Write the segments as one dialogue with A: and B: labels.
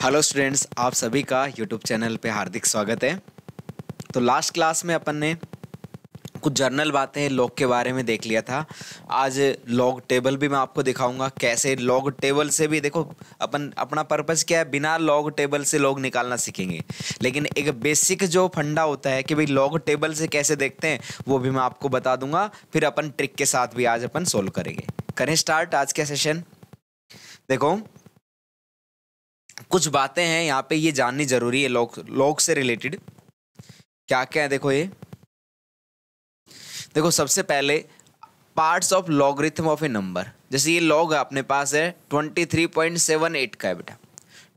A: Hello students, आप सभी का यूट्यूब चैनल पे हार्दिक स्वागत है। तो लास्ट क्लास में अपन ने कुछ जर्नल बातें लॉग के बारे में देख लिया था। आज लॉग टेबल भी मैं आपको दिखाऊंगा कैसे लॉग टेबल से भी देखो अपन अपना पर्पस क्या है, बिना लॉग टेबल से लॉग निकालना सीखेंगे। लेकिन एक बेसिक जो फंडा होता है कि भाई लॉग टेबल से कैसे देखते हैं वो भी मैं आपको बता दूंगा। फिर अपन ट्रिक के साथ भी आज अपन सोल्व करेंगे। करें स्टार्ट आज का सेशन। देखो कुछ बातें हैं यहाँ पे, ये जाननी जरूरी है लॉग से रिलेटेड। क्या क्या है देखो ये। देखो सबसे पहले parts of logarithm of A number. जैसे ये लॉग अपने पास है 23.78 का है बेटा।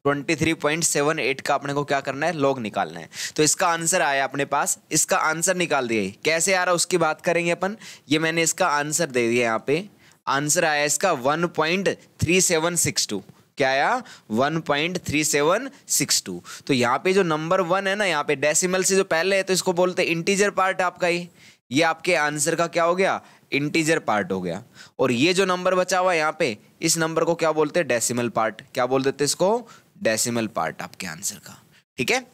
A: 23.78 का अपने को क्या करना है, लॉग निकालना है। तो इसका आंसर आया अपने पास, इसका आंसर निकाल दिया। कैसे आ रहा उसकी बात करेंगे अपन। ये मैंने इसका आंसर दे दिया, यहाँ पे आंसर आया इसका 1.3762। क्या आया 1.3762। तो यहाँ पे जो नंबर 1 है ना, यहाँ पे डेसिमल से जो पहले है तो इसको बोलते हैं इंटीजर पार्ट आपका। ये आपके आंसर का क्या हो गया, इंटीजर पार्ट हो गया। और ये जो नंबर बचा हुआ है यहाँ पे, इस नंबर को क्या बोलते हैं, डेसिमल पार्ट। क्या बोल देते हैं इसको, डेसिमल पार्ट आपके आंसर का। ठीक है,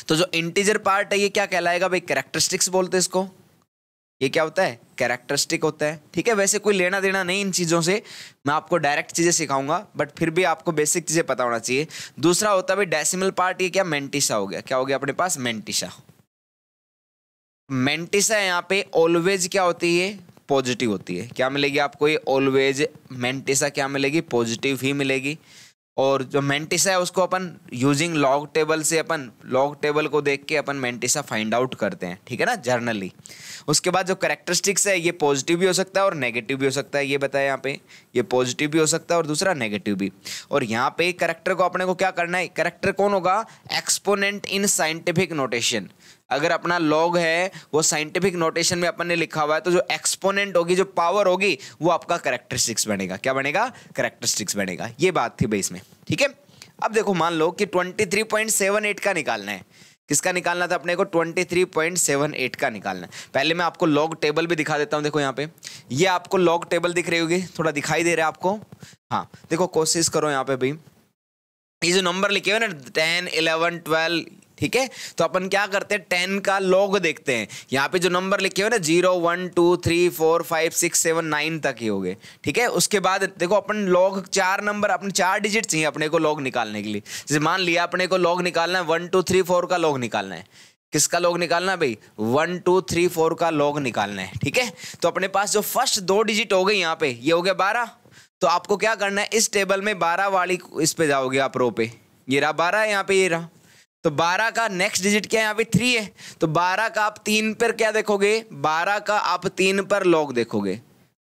A: तो जो इंटीजर पार्ट है ये क्या कहलाएगा भाई, कैरेक्टरिस्टिक्स बोलते हैं इसको। ये क्या होता है, कैरेक्टरिस्टिक होता है। ठीक है, वैसे कोई लेना देना नहीं इन चीज़ों से, मैं आपको डायरेक्ट चीज़ें सिखाऊंगा, बट फिर भी आपको बेसिक चीज़ें पता होना चाहिए। दूसरा होता है भाई डेसिमल पार्ट। ये क्या, मेंटिसा हो गया। क्या हो गया अपने पास, मेंटिसा। मेंटिसा यहाँ पे ऑलवेज क्या होती है, पॉजिटिव होती है। क्या मिलेगी आपको, ये ऑलवेज मेंटिसा क्या मिलेगी, पॉजिटिव ही मिलेगी। और जो मेंटिसा है उसको अपन यूजिंग लॉग टेबल से, अपन लॉग टेबल को देख के अपन मेंटिसा फाइंड आउट करते हैं। ठीक है ना, जर्नली। उसके बाद जो कैरेक्टरिस्टिक्स है, ये पॉजिटिव भी हो सकता है और नेगेटिव भी हो सकता है। ये बताया यहाँ पे, ये पॉजिटिव भी हो सकता है और दूसरा नेगेटिव भी। और यहाँ पे कैरेक्टर को अपने को क्या करना है, कैरेक्टर कौन होगा, एक्सपोनेंट इन साइंटिफिक नोटेशन। अगर अपना लॉग है वो साइंटिफिक नोटेशन में अपन ने लिखा हुआ है, तो जो एक्सपोनेंट होगी, जो पावर होगी, वो आपका कैरेक्टरिस्टिक्स बनेगा। क्या बनेगा, कैरेक्टरिस्टिक्स बनेगा। ये बात थी बेस में। ठीक है, अब देखो मान लो कि 23.78 का निकालना है। किसका निकालना था अपने को, 23.78 का निकालना है। पहले मैं आपको लॉग टेबल भी दिखा देता हूं। देखो यहाँ पे, ये आपको लॉग टेबल दिख रही होगी, थोड़ा दिखाई दे रहा है आपको। हाँ देखो, कोशिश करो यहाँ पे भाई, ये जो नंबर लिखे हुए ना 10, 11, 12, ठीक है, तो अपन क्या करते हैं, 10 का लॉग देखते हैं। यहाँ पे जो नंबर लिखे हुए ना 0, 1, 2, 3, 4, 5, 6, 7, 9 तक ही हो गए। ठीक है, उसके बाद देखो अपन लॉग 4 नंबर, अपने 4 डिजिट चाहिए अपने को लॉग निकालने के लिए। जैसे मान लिया अपने को लॉग निकालना है 1, 2, 3, 4 का लॉग निकालना है। किसका लॉग निकालना है भाई, 1, 2, 3, 4 का लॉग निकालना है। ठीक है, तो अपने पास जो फर्स्ट 2 डिजिट हो गई यहाँ पे, ये हो गया 12। तो आपको क्या करना है, इस टेबल में 12 वाली इस पे जाओगे आप, रो पे। ये रहा 12 है यहाँ पे, ये रहा। तो 12 का नेक्स्ट डिजिट क्या है, यहाँ पे 3 है। तो 12 का आप 3 पर क्या देखोगे, 12 का आप 3 पर लॉग देखोगे।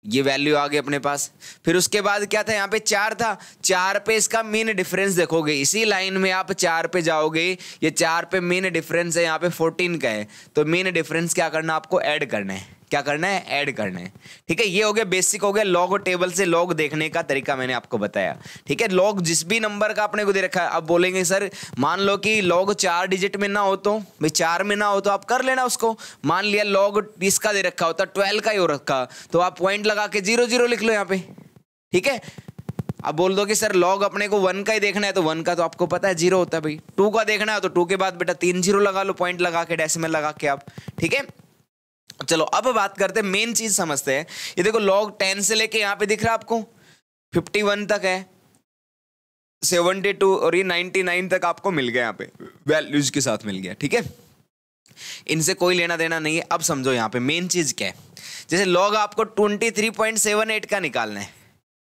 A: ये वैल्यू आ गई अपने पास। फिर उसके बाद क्या था, यहाँ पे 4 था। 4 पे इसका मीन डिफरेंस देखोगे, इसी लाइन में आप 4 पे जाओगे। ये 4 पे मीन डिफरेंस है, यहाँ पे 14 का है। तो मीन डिफरेंस क्या करना, आपको ऐड करना है। क्या करना है, ऐड करना है। ठीक है, ये हो गया बेसिक, हो गया लॉग टेबल से लॉग देखने का तरीका, मैंने आपको बताया। ठीक है, लॉग जिस भी नंबर का अपने को दे रखा है, अब बोलेंगे सर मान लो कि लॉग 4 डिजिट में ना हो, तो भाई 4 में ना हो तो आप कर लेना उसको। मान लिया लॉग इसका दे रखा होता, 12 का ही हो रखा, तो आप पॉइंट लगा के 0, 0 लिख लो यहाँ पे। ठीक है, अब बोल दो कि सर लॉग अपने को 1 का ही देखना है, तो 1 का तो आपको पता है 0 होता है भाई। 2 का देखना है तो 2 के बाद बेटा 3 0 लगा लो, पॉइंट लगा के, डेसिमल लगा के आप। ठीक है, चलो अब बात करते हैं, मेन चीज समझते हैं। ये देखो लॉग 10 से लेके यहाँ पे दिख रहा है आपको 51 तक है, 72 और ये 99 तक आपको मिल गया, यहाँ पे वैल्यूज के साथ मिल गया। ठीक है, इनसे कोई लेना देना नहीं है। अब समझो यहाँ पे मेन चीज क्या है। जैसे लॉग आपको 23.78 का निकालना है।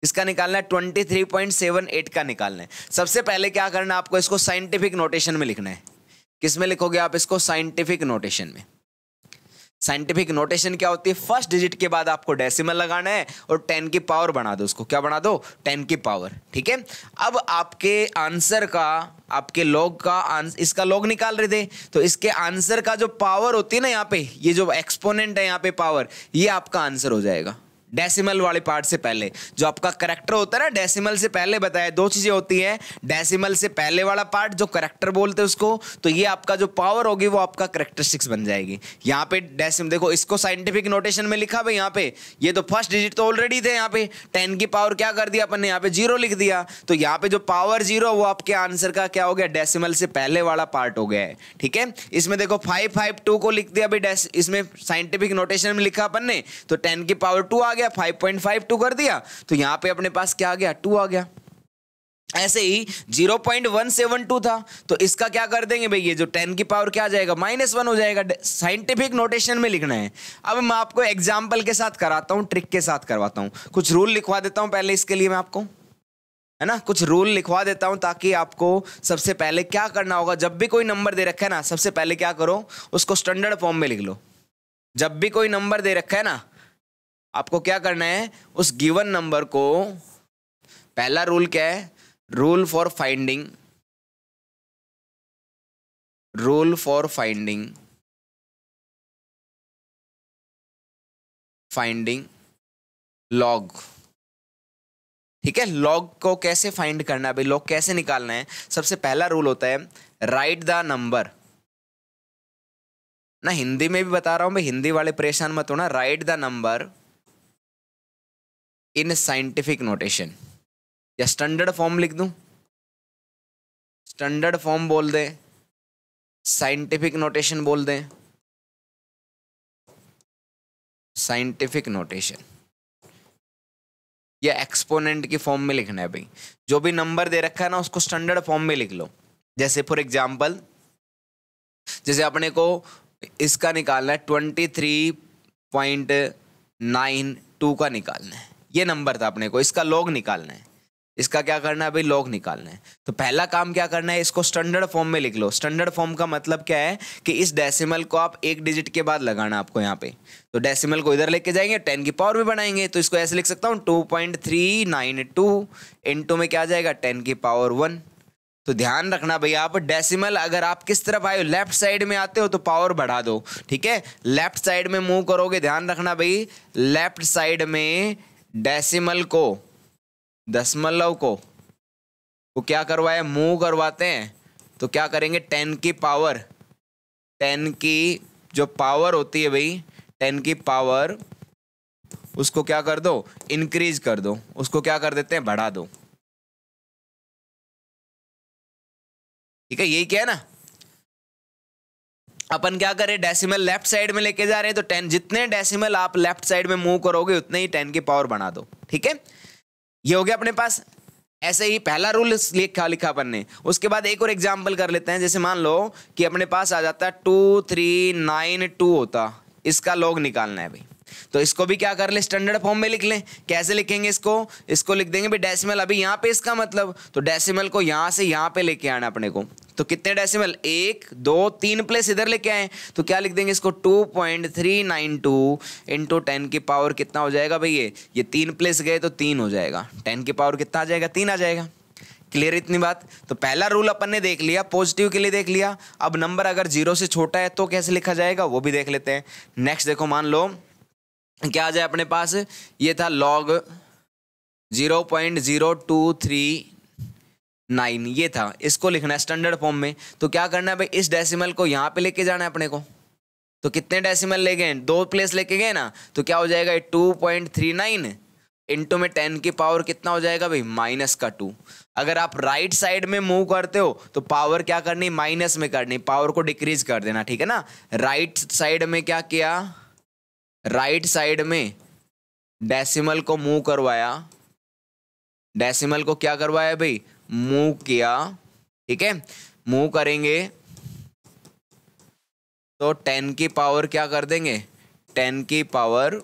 A: इसका निकालना है 23.78 का निकालना है। सबसे पहले क्या करना है आपको, इसको साइंटिफिक नोटेशन में लिखना है। किस में लिखोगे आप इसको, साइंटिफिक नोटेशन में। साइंटिफिक नोटेशन क्या होती है, फर्स्ट डिजिट के बाद आपको डेसिमल लगाना है और 10 की पावर बना दो उसको। क्या बना दो, 10 की पावर। ठीक है, अब आपके आंसर का, आपके लॉग का इसका लॉग निकाल रहे थे, तो इसके आंसर का जो पावर होती है ना यहाँ पे, ये जो एक्सपोनेंट है यहाँ पे पावर, ये आपका आंसर हो जाएगा। डेसिमल वाले पार्ट से पहले। जो आपका करेक्टर होता है ना, डेसिमल से पहले बताया, दो चीजें होती हैं, डेसिमल से पहले वाला पार्ट जो करेक्टर बोलते हैं उसको, तो ये आपका जो पावर होगी वो आपका करेक्टरिस्टिक्स बन जाएगी। यहाँ पे डेसिमल देखो, इसको साइंटिफिक नोटेशन में लिखा भाई, यहाँ पे ये तो फर्स्ट डिजिट तो ऑलरेडी थे, यहाँ पे 10 की पावर क्या कर दिया अपन ने, यहाँ पे 0 लिख दिया, तो यहाँ पे जो पावर 0 वो आपके आंसर का क्या हो गया, डेसिमल से पहले वाला पार्ट हो गया है। ठीक है, इसमें देखो 552 को लिख दिया भाई, इसमें साइंटिफिक नोटेशन में लिखा अपन ने, तो 10 की पावर 2 आ गया, 5.52 कर दिया, तो यहां पे अपने पास क्या आ गया, 2 आ गया। ऐसे ही 0.172 था, तो इसका क्या कर देंगे भाई, ये जो 10 की पावर क्या आ जाएगा, -1 हो जाएगा। साइंटिफिक नोटेशन में लिखना है। अब मैं आपको एग्जाम्पल के साथ कराता हूं, ट्रिक के साथ करवाता हूं, कुछ रूल लिखवा देता हूं पहले इसके लिए मैं आपको, है ना, कुछ रूल लिखवा देता हूं ताकि आपको सबसे पहले क्या करना होगा, जब भी कोई नंबर दे रखा है ना, सबसे पहले क्या करो, उसको स्टैंडर्ड फॉर्म में लिख लो। जब भी कोई नंबर दे रखा है ना, आपको क्या करना है, उस गिवन नंबर को, पहला रूल क्या है, रूल फॉर फाइंडिंग लॉग। ठीक है, लॉग को कैसे फाइंड करना है भाई, लॉग कैसे निकालना है, सबसे पहला रूल होता है राइट द नंबर, ना हिंदी में भी बता रहा हूं भाई, हिंदी वाले परेशान मत होना, right the number in scientific notation, या स्टैंडर्ड फॉर्म लिख दूं, स्टैंडर्ड फॉर्म बोल दे, साइंटिफिक नोटेशन बोल दें, साइंटिफिक नोटेशन, या एक्सपोनेंट की फॉर्म में लिखना है भाई। जो भी नंबर दे रखा है ना, उसको स्टैंडर्ड फॉर्म में लिख लो। जैसे फॉर एग्जांपल, जैसे अपने को इसका निकालना है 23.92 का निकालना है, ये नंबर था अपने को, इसका लॉग निकालना है, इसका क्या करना है भाई, लॉग निकालना है। तो पहला काम क्या करना है, इसको स्टैंडर्ड फॉर्म में लिख लो। स्टैंडर्ड फॉर्म का मतलब क्या है कि इस डेसिमल को आप एक डिजिट के बाद लगाना आपको यहाँ पे, तो डेसिमल को इधर लेके जाएंगे, 10 की पावर भी बनाएंगे, तो इसको ऐसे लिख सकता हूँ 2.392 इनटू में क्या आ जाएगा, 10 की पावर 1। तो ध्यान रखना भाई, आप डेसिमल अगर आप किस तरफ आए हो, लेफ्ट साइड में आते हो तो पावर बढ़ा दो। ठीक है, लेफ्ट साइड में मूव करोगे, ध्यान रखना भाई, लेफ्ट साइड में डेसिमल को, दशमलव को वो क्या करवाए, मूव करवाते हैं, तो क्या करेंगे, 10 की पावर, 10 की जो पावर होती है भाई, 10 की पावर, उसको क्या कर दो, इंक्रीज कर दो, उसको क्या कर देते हैं, बढ़ा दो। ठीक है, यही क्या है ना, अपन क्या करें, डेसिमल लेफ्ट साइड में लेके जा रहे हैं, तो 10, जितने डेसिमल आप लेफ्ट साइड में मूव करोगे उतने ही 10 की पावर बढ़ा दो। ठीक है, ये हो गया अपने पास। ऐसे ही पहला रूल लिखा अपन ने। उसके बाद एक और एग्जांपल कर लेते हैं, जैसे मान लो कि अपने पास आ जाता है 2392 होता, इसका लॉग निकालना है भाई, तो इसको भी क्या कर ले, स्टैंडर्ड फॉर्म में लिख लें। कैसे लिखेंगे इसको लिख देंगे भाई डेसिमल, अभी यहाँ पे इसका मतलब, तो डेसिमल को यहाँ से यहाँ पे लेके आना अपने को, तो कितने डेसिमल, 1 2 3 प्लेस इधर लेके आए, तो क्या लिख देंगे इसको, 2.392 इंटू 10 की पावर कितना हो जाएगा भाई, ये 3 प्लेस गए तो 3 हो जाएगा, 10 की पावर कितना आ जाएगा, 3 आ जाएगा। क्लियर इतनी बात। तो पहला रूल अपन ने देख लिया, पॉजिटिव के लिए देख लिया। अब नंबर अगर 0 से छोटा है तो कैसे लिखा जाएगा वो भी देख लेते हैं। नेक्स्ट देखो, मान लो क्या आ जाए अपने पास, ये था लॉग 0.0239, ये था, इसको लिखना है स्टैंडर्ड फॉर्म में। तो क्या करना है भाई, इस डेसिमल को यहाँ पे लेके जाना है अपने को, तो कितने डेसिमल ले गए, 2 प्लेस लेके गए ना, तो क्या हो जाएगा 2.39 इंटू में 10 की पावर कितना हो जाएगा भाई, -2। अगर आप राइट साइड में मूव करते हो तो पावर क्या करनी, माइनस में करनी, पावर को डिक्रीज कर देना, ठीक है ना। राइट साइड में क्या किया, राइट साइड में डेसिमल को मूव करवाया, डेसिमल को क्या करवाया भाई, मूव किया, ठीक है। मूव करेंगे तो 10 की पावर क्या कर देंगे, 10 की पावर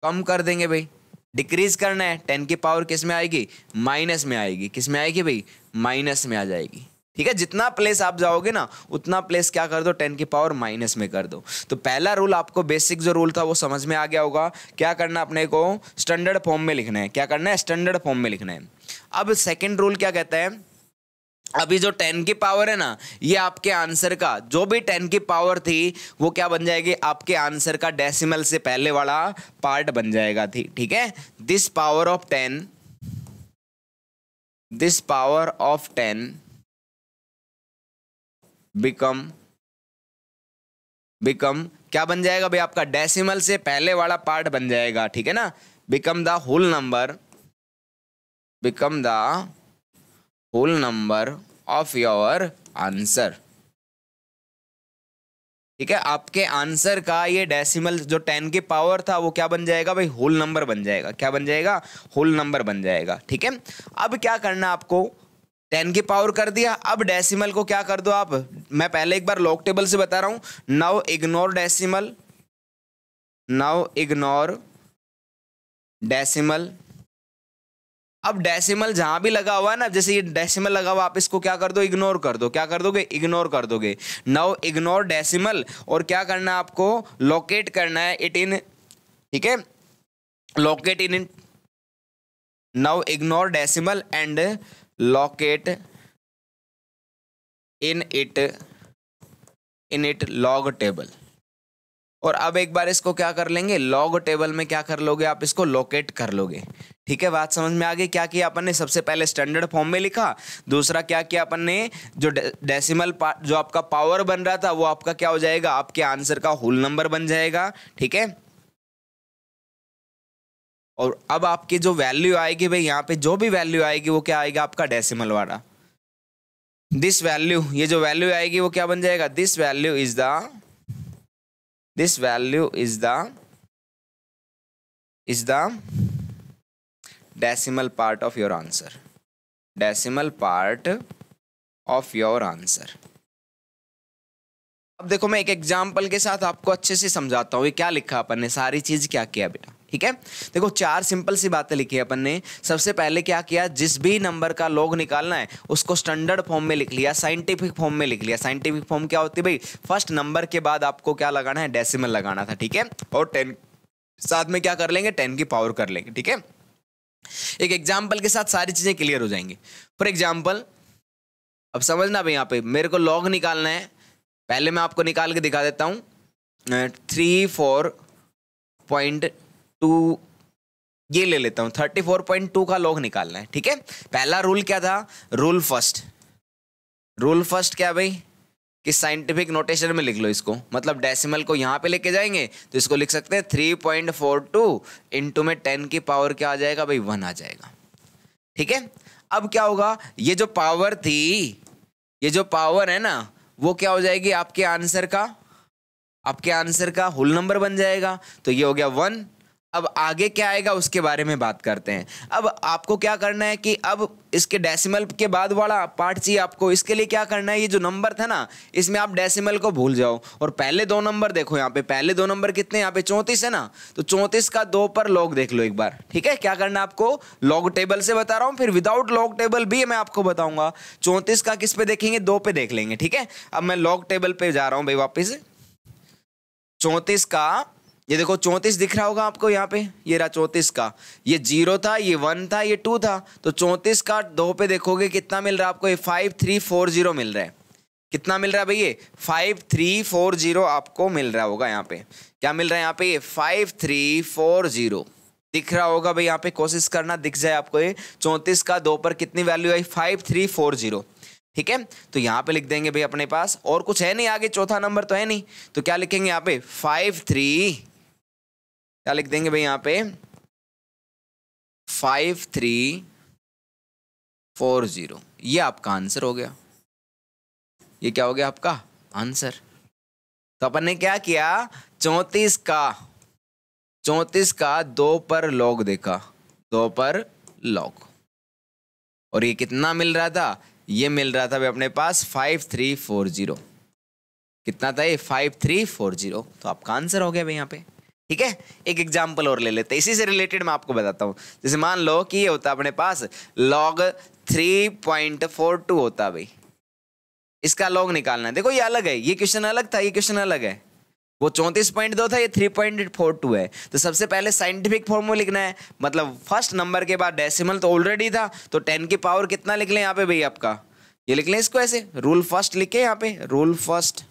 A: कम कर देंगे भाई, डिक्रीज करना है। 10 की पावर किस में आएगी, माइनस में आएगी। किस में आएगी भाई, माइनस में आ जाएगी, ठीक है। जितना प्लेस आप जाओगे ना उतना प्लेस क्या कर दो, 10 की पावर माइनस में कर दो। तो पहला रूल आपको, बेसिक जो रूल था वो समझ में आ गया होगा। क्या करना अपने को, स्टैंडर्ड फॉर्म में लिखना है। क्या करना है, स्टैंडर्ड फॉर्म में लिखना है। अब सेकंड रूल क्या कहता है अभी जो 10 की पावर है ना, ये आपके आंसर का जो भी 10 की पावर थी वो क्या बन जाएगी, आपके आंसर का डेसिमल से पहले वाला पार्ट बन जाएगा थी। ठीक है, this power of 10, this power of 10 become क्या बन जाएगा भाई, आपका डेसिमल से पहले वाला पार्ट बन जाएगा। ठीक है ना, become the whole number, become the whole number of your answer. ठीक है, आपके आंसर का ये डेसिमल जो 10 की पावर था वो क्या बन जाएगा भाई, होल नंबर बन जाएगा। क्या बन जाएगा, होल नंबर बन जाएगा। ठीक है, अब क्या करना आपको, 10 की पावर कर दिया, अब डेसिमल को क्या कर दो आप, मैं पहले एक बार लॉग टेबल से बता रहा हूं, now ignore decimal, now ignore decimal. अब डेसिमल जहां भी लगा हुआ है ना, जैसे ये डेसिमल लगा हुआ, आप इसको क्या कर दो, इग्नोर कर दो। क्या कर दोगे, इग्नोर कर दोगे। नाउ इग्नोर डेसिमल, और क्या करना है आपको, लोकेट करना है इट इन, ठीक है, locate in, now ignore decimal and locate in it log table. और अब एक बार इसको क्या कर लेंगे, लॉग टेबल में क्या कर लोगे आप, इसको लोकेट कर लोगे। ठीक है, बात समझ में आ गई। क्या किया अपन ने, सबसे पहले स्टैंडर्ड फॉर्म में लिखा, दूसरा क्या किया अपन ने, जो डेसिमल पार्ट जो आपका पावर बन रहा था वो आपका क्या हो जाएगा, आपके आंसर का होल नंबर बन जाएगा। ठीक है, और अब आपकी जो वैल्यू आएगी भाई, यहाँ पे जो भी वैल्यू आएगी वो क्या आएगा, आपका डेसिमल वाला। दिस वैल्यू, ये जो वैल्यू आएगी वो क्या बन जाएगा, this value is the decimal part of your answer, decimal part of your answer। अब देखो मैं एक एग्जांपल के साथ आपको अच्छे से समझाता हूँ, ये क्या लिखा अपन ने, सारी चीज क्या किया बेटा। ठीक है, देखो 4 सिंपल सी बातें लिखी है अपन ने। सबसे पहले क्या किया, जिस भी नंबर का लॉग निकालना है उसको स्टैंडर्ड फॉर्म में लिख लिया, साइंटिफिक फॉर्म में लिख लिया। साइंटिफिक फॉर्म क्या होती है भाई, फर्स्ट नंबर के बाद आपको क्या लगाना है, डेसिमल लगाना था। ठीक है, और 10 साथ में क्या कर लेंगे, 10 की पावर कर लेंगे। ठीक है, एक एग्जाम्पल के साथ सारी चीजें क्लियर हो जाएंगी। फॉर एग्जाम्पल, अब समझना भाई, यहाँ पे मेरे को लॉग निकालना है, पहले मैं आपको निकाल के दिखा देता हूँ। 34.2 ये ले लेता हूँ, 34.2 का लॉग निकालना है। ठीक है, पहला रूल क्या था, रूल फर्स्ट क्या भाई, कि साइंटिफिक नोटेशन में लिख लो इसको, मतलब डेसिमल को यहाँ पे लेके जाएंगे तो इसको लिख सकते हैं 3.42 इंटू में 10 की पावर क्या आ जाएगा भाई, 1 आ जाएगा। ठीक है, अब क्या होगा, ये जो पावर थी, ये जो पावर है ना, वो क्या हो जाएगी, आपके आंसर का होल नंबर बन जाएगा। तो ये हो गया 1। अब आगे क्या आएगा उसके बारे में बात करते हैं। अब आपको क्या करना है कि अब इसके डेसिमल के बाद वाला पार्ट चाहिए आपको। इसके लिए क्या करना है, ये जो नंबर था ना, इसमें आप डेसिमल को भूल जाओ और पहले 2 नंबर देखो। यहाँ पे पहले 2 नंबर कितने, यहाँ पे 34 है ना, तो 34 का 2 पर लॉग देख लो एक बार। ठीक है, क्या करना है आपको, लॉग टेबल से बता रहा हूँ, फिर विदाउट लॉग टेबल भी मैं आपको बताऊंगा। 34 का किस पे देखेंगे, 2 पे देख लेंगे। ठीक है, अब मैं लॉग टेबल पे जा रहा हूँ भाई वापिस। 34 का, ये देखो 34 दिख रहा होगा आपको यहाँ पे, ये रहा 34 का, ये 0 था, ये 1 था, ये 2 था। तो 34 का 2 पे देखोगे कितना मिल रहा है आपको, ये 5340 मिल रहा है। कितना मिल रहा है भाई, ये 5340 आपको मिल रहा होगा। यहाँ पे क्या मिल रहा है, यहाँ पे ये 5340 दिख रहा होगा भाई। यहाँ पे कोशिश करना दिख जाए आपको, ये 34 का 2 पर कितनी वैल्यू आई, 5340। ठीक है, तो यहाँ पे लिख देंगे भाई अपने पास, और कुछ है नहीं आगे, चौथा नंबर तो है नहीं, तो क्या लिखेंगे यहाँ पे 53, क्या लिख देंगे भाई यहाँ पे 5340। ये आपका आंसर हो गया, ये क्या हो गया आपका आंसर। तो अपन ने क्या किया, 34 का 2 पर लॉग देखा, 2 पर लॉग, और ये कितना मिल रहा था, ये मिल रहा था भाई अपने पास 5340। कितना था ये, 5340। तो आपका आंसर हो गया भाई यहाँ पे। ठीक है, एक एग्जाम्पल और ले लेते हैं, इसी से रिलेटेड मैं आपको बताता हूँ। जैसे मान लो कि ये होता अपने पास log 3.42 होता भाई, इसका log निकालना है। देखो ये अलग है, ये क्वेश्चन अलग था, ये क्वेश्चन अलग है। वो 34.2 था, ये 3.42 है। तो सबसे पहले साइंटिफिक फॉर्म में लिखना है, मतलब फर्स्ट नंबर के बाद डेसिमल तो ऑलरेडी था, तो 10 की पावर कितना लिख लें यहाँ पे भाई, आपका ये लिख लें इसको ऐसे, रूल फर्स्ट लिखे यहाँ पे, रूल फर्स्ट।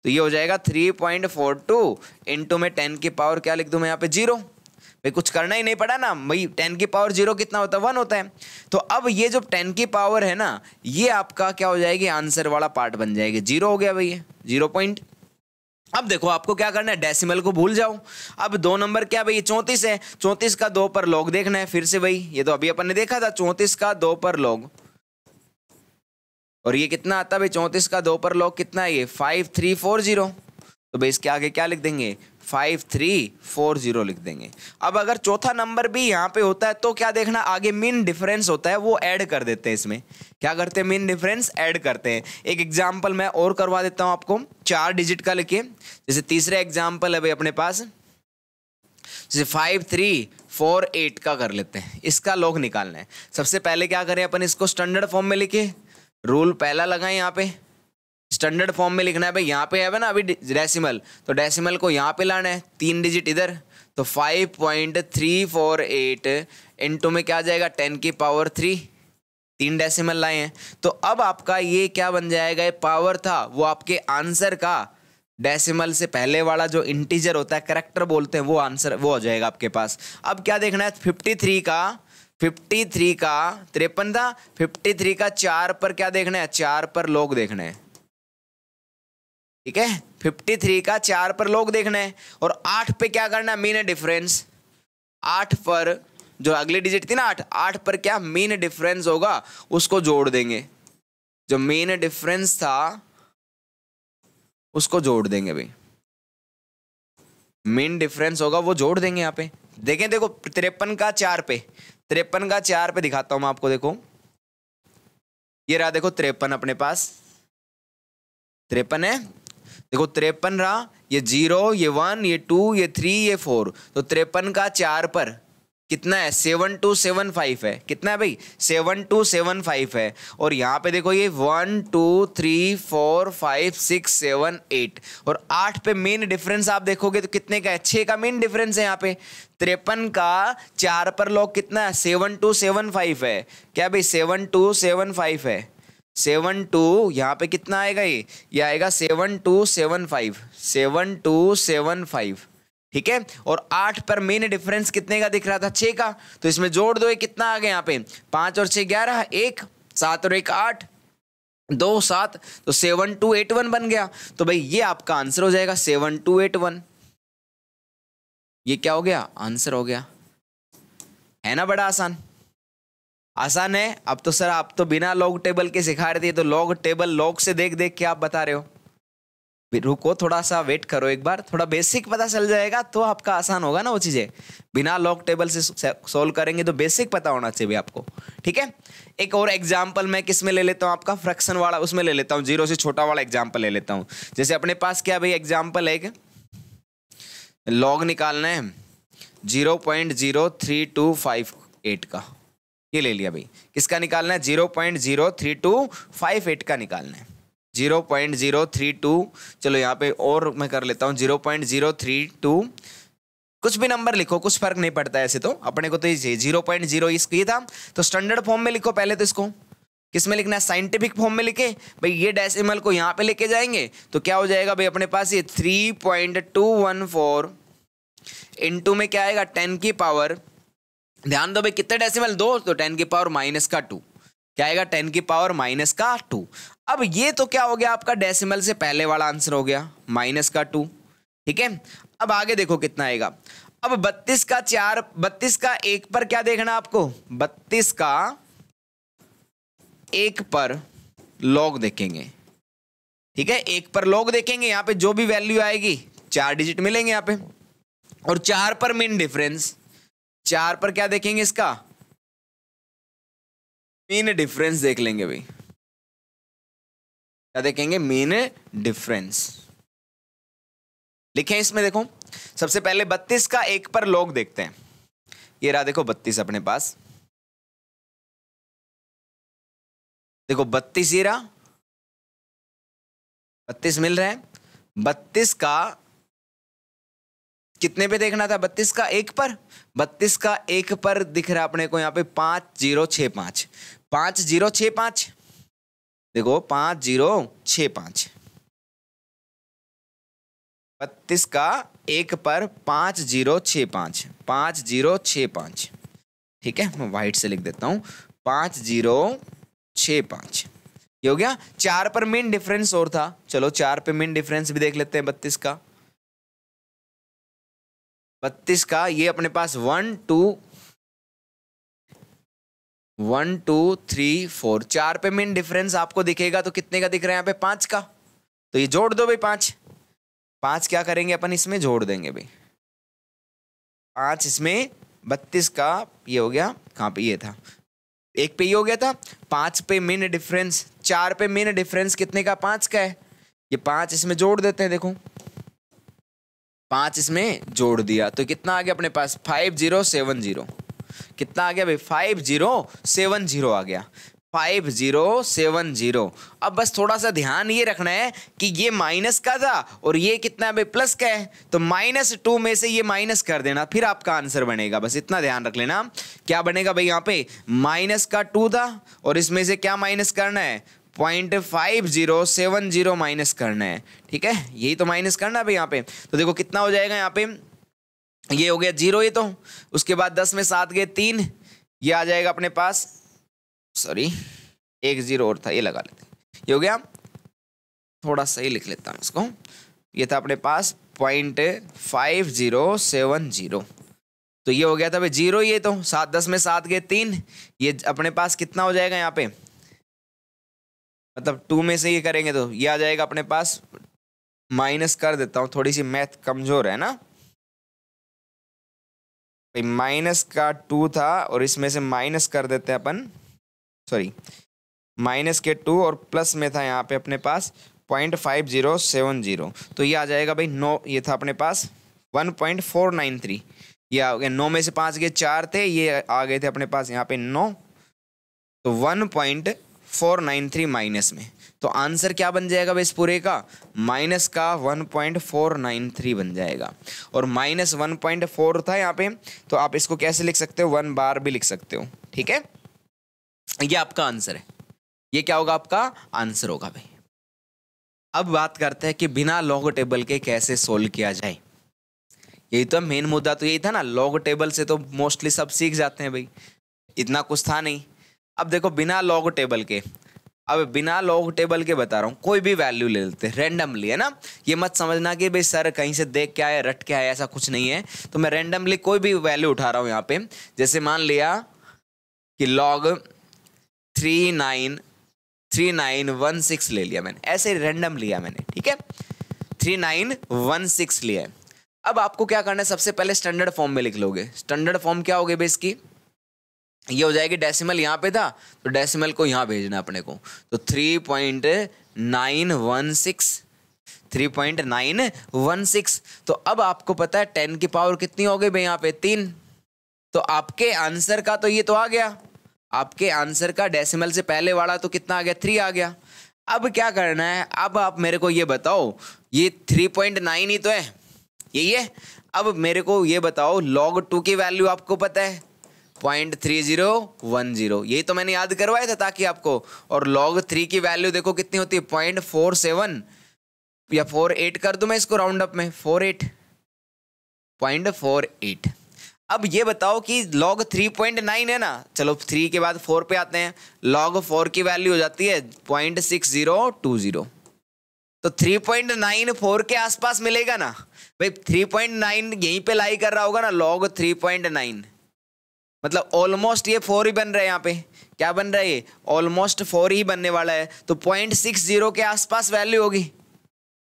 A: तो ये हो जाएगा 3.42 इंटू में 10 की पावर क्या लिख दूं मैं यहाँ पे 0। भाई कुछ करना ही नहीं पड़ा ना भाई, 10 की पावर 0 कितना होता है 1 होता है। तो अब ये जो 10 की पावर है ना, ये आपका क्या हो जाएगी, आंसर वाला पार्ट बन जाएगी, 0 हो गया भाई, 0 पॉइंट। अब देखो आपको क्या करना है, डेसिमल को भूल जाओ। अब 2 नंबर क्या भाई, 34 है, 34 का 2 पर लॉग देखना है फिर से भाई, ये तो अभी अपन ने देखा था, 34 का 2 पर लॉग, और ये कितना आता है भाई, 34 का 2 पर लॉग कितना है ये 5340। तो भाई इसके आगे क्या लिख देंगे, 5340 लिख देंगे। अब अगर चौथा नंबर भी यहाँ पे होता है तो क्या देखना, आगे मीन डिफरेंस होता है वो ऐड कर देते हैं इसमें। क्या करते हैं, मीन डिफरेंस ऐड करते हैं। एक एग्जांपल मैं और करवा देता हूँ आपको, 4 डिजिट का लिखिए। जैसे तीसरा एग्जांपल है भाई अपने पास, जैसे 5348 का कर लेते हैं, इसका लॉग निकालना है। सबसे पहले क्या करें अपन, इसको स्टैंडर्ड फॉर्म में लिखे, रूल पहला लगाएं यहाँ पे, स्टैंडर्ड फॉर्म में लिखना है भाई। यहाँ पे है ना अभी डेसिमल, तो डेसिमल को यहाँ पे लाना है, 3 डिजिट इधर, तो 5.348 इंटू में क्या आ जाएगा 10 की पावर 3, 3 डेसिमल लाए हैं। तो अब आपका ये क्या बन जाएगा, ये पावर था वो आपके आंसर का डेसिमल से पहले वाला जो इंटीजर होता है, कैरेक्टर बोलते हैं, वो आंसर वो हो जाएगा आपके पास। अब क्या देखना है, 53 का 53 का 53 था, 53 का 4 पर क्या देखना है, 4 पर लॉग देखना है, ठीक है। 53 का 4 पर लॉग देखना है, और 8 पे क्या करना है, मीन डिफरेंस। 8 पर जो अगली डिजिट थी ना 8 पर क्या मीन डिफरेंस होगा उसको जोड़ देंगे, जो मीन डिफरेंस था उसको जोड़ देंगे भाई, मीन डिफरेंस होगा वो जोड़ देंगे यहाँ पे। देखें देखो 53 का 4 पे, 53 का 4 पे दिखाता हूं मैं आपको, देखो ये रहा, देखो 53 अपने पास 53 है, देखो 53 रहा, ये 0, ये 1, ये 2, ये 3, ये 4, तो 53 का 4 पर कितना है 7275 है, कितना है भाई 7275 है। और यहाँ पे देखो ये 1 2 3 4 5 6 7 8, और 8 पे मेन डिफरेंस आप देखोगे तो कितने का है, 6 का मेन डिफरेंस है यहाँ पे। 53 का 4 पर लॉग कितना है 7275 है, क्या भाई 7275 है, 72 यहाँ पे कितना आएगा, ये आएगा 7275, 7275, ठीक है। और 8 पर मेन डिफरेंस कितने का दिख रहा था, 6 का, तो इसमें जोड़ दो, ये कितना आ गया यहाँ पे 5 और 6 11, 1 7 और 1 8, 2 7, तो 7281 बन गया। तो भाई ये आपका आंसर हो जाएगा 7281, ये क्या हो गया, आंसर हो गया। है ना बड़ा आसान, आसान है। अब तो सर आप तो बिना लॉग टेबल के सिखा रहे थे, तो लॉग टेबल लॉग से देख देख के आप बता रहे हो। रुको थोड़ा सा वेट करो, एक बार थोड़ा बेसिक पता चल जाएगा तो आपका आसान होगा ना वो चीजें। बिना लॉग टेबल से सॉल्व करेंगे तो बेसिक पता होना चाहिए आपको, ठीक है। एक और एग्जांपल मैं किस में ले लेता हूँ, आपका फ्रैक्शन वाला उसमें ले लेता हूँ, 0 से छोटा वाला एग्जांपल ले लेता हूँ। जैसे अपने पास क्या भाई एग्जांपल है, एक लॉग निकालना है 0.03258 का, ये ले लिया भाई। किसका निकालना है, 0.03258 का निकालना है, 0.032, चलो यहाँ पे और मैं कर लेता हूँ 0.032, कुछ भी नंबर लिखो कुछ फर्क नहीं पड़ता है ऐसे तो, अपने को तो ये 0.0 इसको ये था, तो स्टैंडर्ड फॉर्म में लिखो पहले। तो इसको किस में लिखना है, साइंटिफिक फॉर्म में लिखे भाई। ये डेसिमल को यहाँ पे लेके जाएंगे तो क्या हो जाएगा भाई अपने पास, ये 3.214 इंटू में क्या आएगा 10 की पावर, ध्यान दो भाई कितने डेसिमल 2, तो 10 की पावर माइनस का 2, क्या आएगा 10 की पावर माइनस का 2। अब ये तो क्या हो गया आपका डेसिमल से पहले वाला आंसर हो गया माइनस का 2, ठीक है। अब आगे देखो कितना आएगा, अब 32 का 4, 32 का 1 पर क्या देखना आपको, 32 का 1 पर लॉग देखेंगे, ठीक है। 1 पर लॉग देखेंगे, यहाँ पे जो भी वैल्यू आएगी 4 डिजिट मिलेंगे यहाँ पे, और 4 पर मीन डिफरेंस, 4 पर क्या देखेंगे, इसका मीन डिफरेंस देख लेंगे भाई, क्या देखेंगे, मीन डिफरेंस लिखे इसमें। देखो सबसे पहले 32 का 1 पर लॉग देखते हैं, ये रहा देखो 32 अपने पास, देखो 32 ये रहा, 32 मिल रहा है। 32 का कितने पे देखना था, 32 का 1 पर, 32 का 1 पर दिख रहा है अपने को यहाँ पे 5065, 5065, देखो 5065, 32 का 1 पर 5065, 5065। ठीक है, मैं व्हाइट से लिख देता हूं 5065। ये हो गया। 4 पर मेन डिफरेंस और था, चलो 4 पे मेन डिफरेंस भी देख लेते हैं। 32 का, 32 का ये अपने पास 1 2 3 4, 4 पे मेन डिफरेंस आपको दिखेगा तो कितने का दिख रहा है यहाँ पे? 5 का। तो ये जोड़ दो भाई, 5 5 क्या करेंगे अपन इसमें जोड़ देंगे भाई, 5 इसमें 32 का ये हो गया, कहाँ पे ये था, 1 पे ये हो गया था। 5 पे मेन डिफरेंस, 4 पे मेन डिफरेंस कितने का? 5 का है। ये 5 इसमें जोड़ देते हैं, देखो 5 इसमें जोड़ दिया तो कितना आ गया अपने पास? 5070। कितना आ गया भाई? 5070 आ गया, 5070। अब बस थोड़ा सा ध्यान ये रखना है कि ये माइनस का था और ये कितना है भाई? प्लस का है, तो -2 में से ये माइनस कर देना, फिर आपका आंसर बनेगा। बस इतना ध्यान रख लेना। क्या बनेगा भाई? यहाँ पे -2 था और इसमें से क्या माइनस करना है? 0.5070 माइनस करना है। ठीक है, यही तो माइनस करना है भाई यहाँ पे। तो देखो कितना हो जाएगा यहाँ पे, ये हो गया 0, ये तो उसके बाद 10 में 7 गए 3, ये आ जाएगा अपने पास, सॉरी 1 0 और था, ये लगा लेते हैं। ये हो गया, थोड़ा सही लिख लेता हूँ इसको, ये था अपने पास 0.5070। तो ये हो गया था भाई 0, ये तो 7 10 में 7 गए 3, ये अपने पास कितना हो जाएगा यहाँ पे, मतलब 2 में से ये करेंगे तो ये आ जाएगा अपने पास, माइनस कर देता हूँ, थोड़ी सी मैथ कमजोर है ना भाई। -2 था और इसमें से माइनस कर देते हैं अपन, सॉरी -2 और प्लस में था यहाँ पे अपने पास 0.5070, तो ये आ जाएगा भाई 9, ये था अपने पास 1.493, ये आ गया 9 में से 5 गए 4 थे, ये आ गए थे अपने पास यहाँ पे 9, तो 1.493 माइनस में, तो आंसर क्या बन जाएगा भाई इस पूरे का? माइनस का 1.493 बन जाएगा। और -1.4 था यहाँ पे, तो आप इसको कैसे लिख सकते हो? 1 बार भी लिख सकते हो। ठीक है, ये आपका आंसर है, ये क्या होगा? आपका आंसर होगा भाई। अब बात करते हैं कि बिना लॉग टेबल के कैसे सोल्व किया जाए। यही तो मेन मुद्दा तो यही था ना, लॉग टेबल से तो मोस्टली सब सीख जाते हैं भाई, इतना कुछ था नहीं। अब देखो बिना लॉग टेबल के, अब बिना लॉग टेबल के बता रहा हूँ, कोई भी वैल्यू ले लेते हैं रैंडमली, है ना। ये मत समझना कि भाई सर कहीं से देख के आए रट के आए, ऐसा कुछ नहीं है। तो मैं रैंडमली कोई भी वैल्यू उठा रहा हूँ यहाँ पे, जैसे मान लिया कि लॉग 3916 ले लिया मैंने, ऐसे रैंडम लिया मैंने। ठीक है, 3916 लिया है। अब आपको क्या करना है, सबसे पहले स्टैंडर्ड फॉर्म में लिख लोगे। स्टैंडर्ड फॉर्म क्या होगी भाई इसकी? ये हो जाएगी, डेसिमल यहाँ पे था तो डेसिमल को यहाँ भेजना अपने को, तो 3.916। तो अब आपको पता है 10 की पावर कितनी हो गई भाई यहाँ पे? 3। तो आपके आंसर का तो ये तो आ गया, आपके आंसर का डेसिमल से पहले वाला तो कितना आ गया? 3 आ गया। अब क्या करना है, अब आप मेरे को ये बताओ, ये 3.9 ही तो है, यही है। अब मेरे को ये बताओ log 2 की वैल्यू आपको पता है 0.3010, यही तो मैंने याद करवाया था ताकि आपको। और log 3 की वैल्यू देखो कितनी होती है? 0.47 या 48 कर दूं मैं इसको राउंड अप में, 0.48। अब ये बताओ कि log 3.9 है ना, चलो 3 के बाद 4 पे आते हैं, log 4 की वैल्यू हो जाती है 0.6020। तो 3.94 के आसपास मिलेगा ना भाई, 3.9 यहीं पे लाई कर रहा होगा ना log 3.9, मतलब ऑलमोस्ट ये 4 ही बन रहा है। यहाँ पे क्या बन रहा है? ये ऑलमोस्ट 4 ही बनने वाला है, तो 0.60 के आसपास वैल्यू होगी,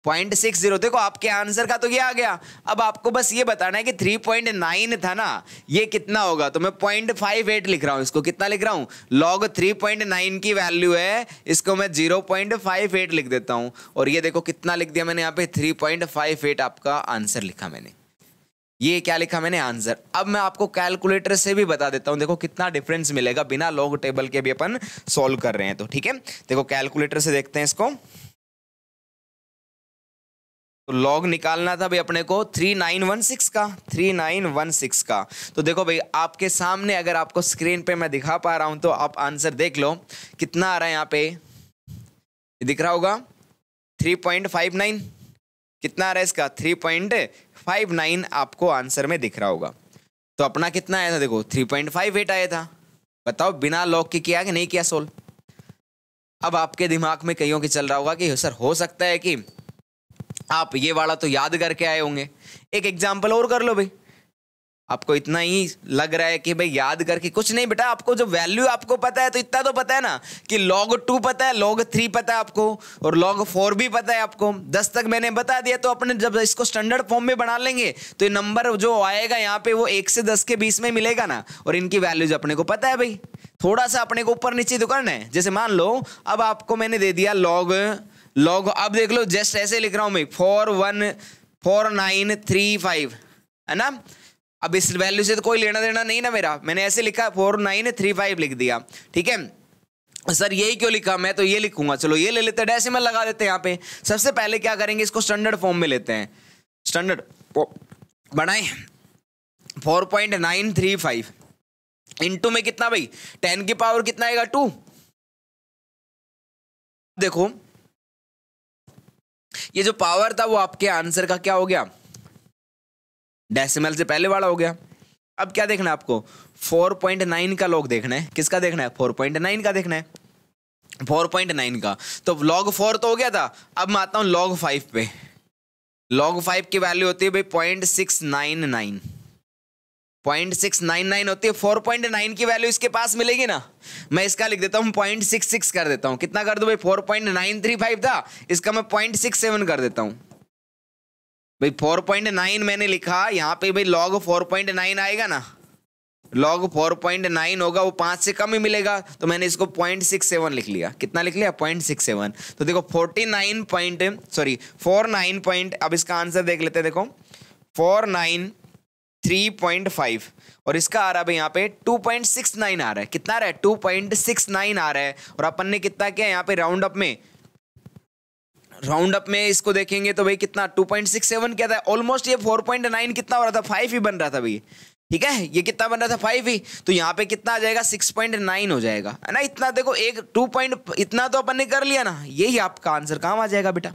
A: 0.60। देखो आपके आंसर का तो ये आ गया। अब आपको बस ये बताना है कि 3.9 था ना, ये कितना होगा। तो मैं 0.58 लिख रहा हूं, इसको कितना लिख रहा हूं? log 3.9 की वैल्यू है, इसको मैं 0.58 लिख देता हूं। और ये देखो कितना लिख दिया मैंने यहाँ पे, 3.58 आपका आंसर लिखा मैंने। ये क्या लिखा मैंने? आंसर। अब मैं आपको कैलकुलेटर से भी बता देता हूं, देखो कितना डिफरेंस मिलेगा बिना लॉग टेबल के भी अपन सॉल्व कर रहे हैं तो। ठीक है, देखो कैलकुलेटर से देखते हैं इसको। तो लॉग निकालना था भाई अपने को 3916 का। तो देखो भाई आपके सामने, अगर आपको स्क्रीन पे मैं दिखा पा रहा हूं तो आप आंसर देख लो कितना आ रहा है यहाँ पे। ये दिख रहा होगा 3.59, कितना आ रहा है इसका 3.59 आपको आंसर में दिख रहा होगा। तो अपना कितना आया था देखो 3.58 आया था। बताओ बिना लॉग के किया कि नहीं किया सोल्व। अब आपके दिमाग में कईयों के चल रहा होगा कि सर हो सकता है कि आप ये वाला तो याद करके आए होंगे, एक एग्जाम्पल और कर लो भाई। आपको इतना ही लग रहा है कि भाई याद करके कुछ नहीं बेटा, आपको जो वैल्यू आपको पता है तो इतना तो पता है ना कि log 2 पता है, log 3 पता है आपको और log 4 भी पता है आपको। 10 तक मैंने बता दिया, तो अपने जब इसको स्टैंडर्ड फॉर्म में बना लेंगे तो ये नंबर जो आएगा यहाँ पे वो 1 से 10 के बीच में मिलेगा ना, और इनकी वैल्यूज अपने को पता है भाई। थोड़ा सा अपने को ऊपर नीचे तो करना है। जैसे मान लो अब आपको मैंने दे दिया log, अब देख लो जस्ट ऐसे लिख रहा हूं मैं 4,1,4,9,3,5 है ना। अब इस वैल्यू से तो कोई लेना देना नहीं ना मेरा, मैंने ऐसे लिखा 4,9,3,5 लिख दिया, ठीक है। सर यही क्यों लिखा, मैं तो ये लिखूंगा, चलो ये ले लेते हैं, डेसिमल लगा देते हैं यहाँ पे। सबसे पहले क्या करेंगे, इसको स्टैंडर्ड फॉर्म में लेते हैं। स्टैंडर्ड बनाए 4.935 इंटू में कितना भाई 10 की पावर कितना आएगा 2। देखो ये जो पावर था वो आपके आंसर का क्या हो गया, डेसिमल से पहले वाला हो गया। अब क्या देखना है आपको 4.9 का लॉग देखना है। किसका देखना है 4.9 का देखना है, 4.9 का। तो log 4 तो हो गया था, अब मैं आता हूं log 5 पे। log 5 की वैल्यू होती है भाई 0.699, 0.699 होती है। 4.9 की वैल्यू इसके पास मिलेगी ना, मैं इसका लिख देता हूं 0.66 कर देता हूं। कितना कर दूं भाई 4.935 था, इसका मैं 0.67 कर देता हूं भाई। 4.9 मैंने लिखा यहाँ पे भाई, log 4.9 आएगा ना, log 4.9 होगा वो 5 से कम ही मिलेगा, तो मैंने इसको 0.67 लिख लिया। कितना लिख लिया 0.67। तो देखो 49 अब इसका आंसर देख लेते हैं। देखो 493.5 और इसका आ रहा है भाई यहाँ पे 2.69 आ रहा है। कितना आ रहा है 2.69 आ रहा है। और अपन ने कितना किया यहाँ पे राउंड अप में इसको देखेंगे तो भाई कितना 2.67 क्या था, ऑलमोस्ट ये 4.9 कितना हो रहा था 5 ही बन रहा था भाई, ठीक है। ये कितना बन रहा था 5 ही, तो यहाँ पे कितना आ जाएगा 6.9 हो जाएगा, है ना। इतना देखो एक 2 पॉइंट इतना तो अपन ने कर लिया ना, यही आपका आंसर काम आ जाएगा बेटा,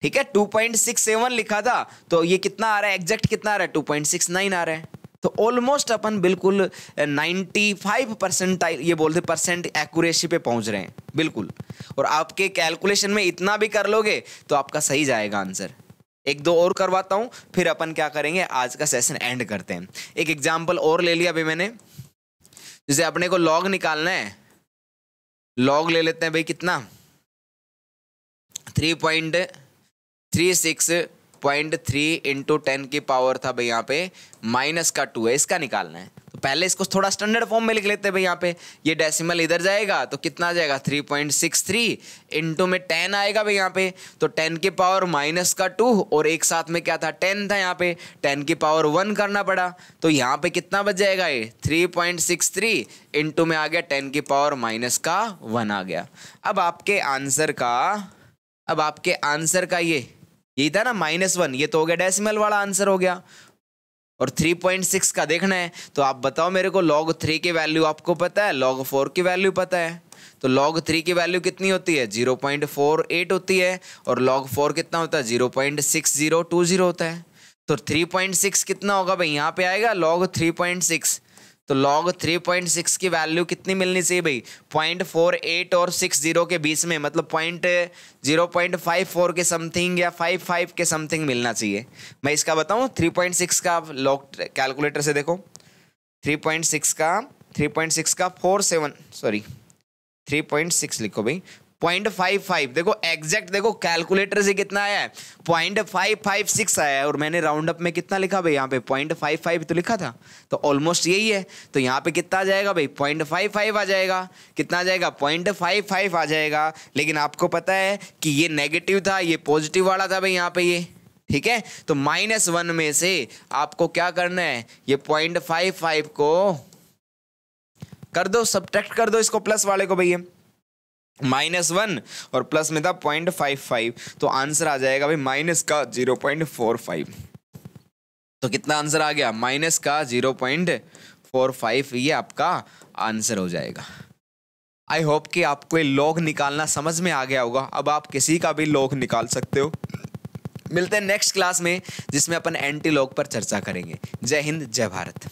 A: ठीक है। 2.67 लिखा था तो ये कितना आ रहा है, एग्जैक्ट कितना आ रहा है 2.69 आ रहा है। तो ऑलमोस्ट अपन बिल्कुल 95% ये बोलते परसेंट एक्यूरेसी पे पहुंच रहे हैं बिल्कुल। और आपके कैलकुलेशन में इतना भी कर लोगे तो आपका सही जाएगा आंसर। एक दो और करवाता हूं, फिर अपन क्या करेंगे, आज का सेशन एंड करते हैं। एक एग्जांपल और ले लिया अभी मैंने, जैसे अपने को लॉग निकालना है, लॉग ले लेते हैं भाई कितना 3.36.3 इंटू 10 की पावर था भाई यहाँ पे माइनस का 2 है, इसका निकालना है। तो पहले इसको थोड़ा स्टैंडर्ड फॉर्म में लिख लेते हैं भाई। यहाँ पे ये डेसिमल इधर जाएगा तो कितना आ जाएगा 3.63 इंटू में 10 आएगा भाई यहाँ पे, तो 10 की पावर माइनस का 2 और एक साथ में क्या था 10 था, यहाँ पे 10 की पावर 1 करना पड़ा। तो यहाँ पे कितना बच जाएगा ये 3.63 इंटू में आ गया 10 की पावर माइनस का 1 आ गया। अब आपके आंसर का यही था ना -1, ये तो हो गया डेसिमल वाला आंसर हो गया। और 3.6 का देखना है तो आप बताओ मेरे को, log 3 की वैल्यू आपको पता है, log 4 की वैल्यू पता है। तो log 3 की वैल्यू कितनी होती है 0.48 होती है, और log 4 कितना होता है 0.6020 होता है। तो 3.6 कितना होगा भाई, यहाँ पे आएगा log 3.6। तो log 3.6 की वैल्यू कितनी मिलनी चाहिए भाई 0.48 और 60 के बीच में, मतलब 0.54 के समथिंग या 55 के समथिंग मिलना चाहिए। मैं इसका बताऊं 3.6 का लॉग कैलकुलेटर से देखो, 3.6 का 3.6 लिखो भाई 0.55, देखो एग्जैक्ट देखो कैलकुलेटर से कितना आया है 0.556 आया है, और मैंने राउंड अप में कितना लिखा भाई यहाँ पे 0.55 तो लिखा था, तो ऑलमोस्ट यही है। तो यहाँ पे कितना आ जाएगा भाई 0.55 आ जाएगा। कितना आ जाएगा 0.55 आ जाएगा। लेकिन आपको पता है कि ये नेगेटिव था, ये पॉजिटिव वाला था भाई यहाँ पे ये, ठीक है। तो -1 में से आपको क्या करना है, ये 0.55 को कर दो, सब्ट्रैक्ट कर दो इसको प्लस वाले को भैया, -1 और प्लस में था 0.55, तो आंसर आ जाएगा भाई माइनस का 0.45। तो कितना आंसर आ गया माइनस का 0.45, ये आपका आंसर हो जाएगा। आई होप कि आपको ये लॉग निकालना समझ में आ गया होगा। अब आप किसी का भी लॉग निकाल सकते हो। मिलते हैं नेक्स्ट क्लास में, जिसमें अपन एंटी लॉग पर चर्चा करेंगे। जय हिंद, जय भारत।